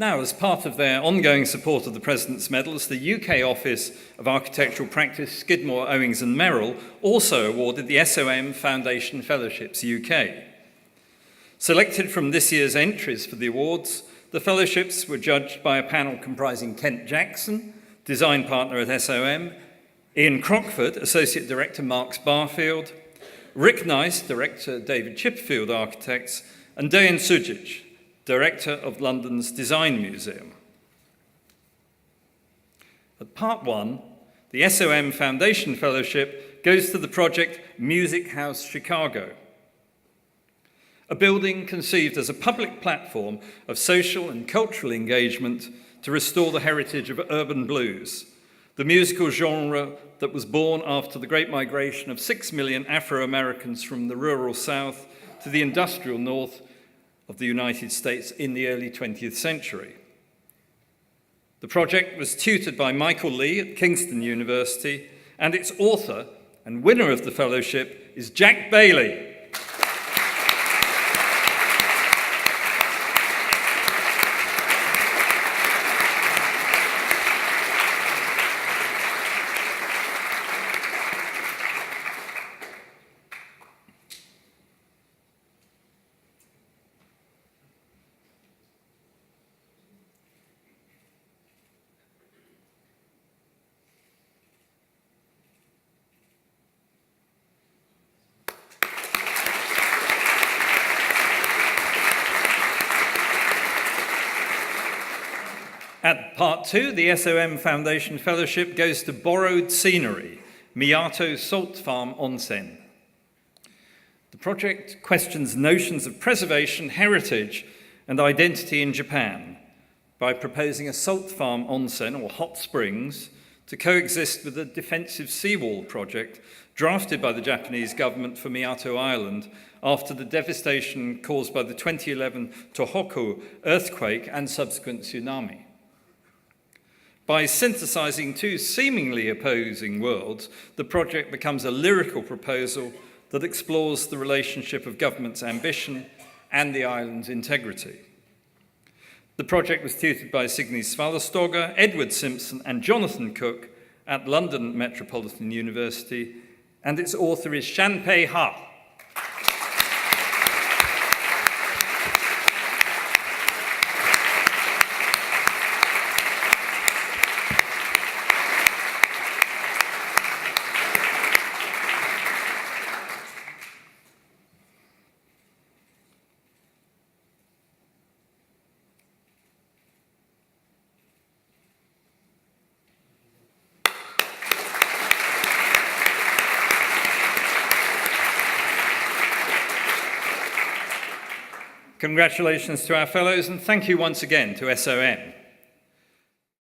Now, as part of their ongoing support of the President's Medals, the UK Office of Architectural Practice, Skidmore, Owings and Merrill also awarded the SOM Foundation Fellowships UK. Selected from this year's entries for the awards, the fellowships were judged by a panel comprising Kent Jackson, design partner at SOM, Ian Crockford, Associate Director Marks Barfield, Rick Nice, Director David Chipperfield Architects, and Dejan Sujic, Director of London's Design Museum. At part one, the SOM Foundation Fellowship goes to the project Music House Chicago, a building conceived as a public platform of social and cultural engagement to restore the heritage of urban blues, the musical genre that was born after the Great Migration of 6 million Afro-Americans from the rural South to the industrial North of the United States in the early 20th century. The project was tutored by Michael Lee at Kingston University, and its author and winner of the fellowship is Jack Bailey. At part two, the SOM Foundation Fellowship goes to Borrowed Scenery, Miyato Salt Farm Onsen. The project questions notions of preservation, heritage, and identity in Japan by proposing a salt farm onsen, or hot springs, to coexist with the defensive seawall project drafted by the Japanese government for Miyato Island after the devastation caused by the 2011 Tohoku earthquake and subsequent tsunami. By synthesizing two seemingly opposing worlds, the project becomes a lyrical proposal that explores the relationship of government's ambition and the island's integrity. The project was tutored by Signe Svalastogga, Edward Simpson, and Jonathan Cook at London Metropolitan University, and its author is Shanpei Ha. Congratulations to our fellows, and thank you once again to SOM.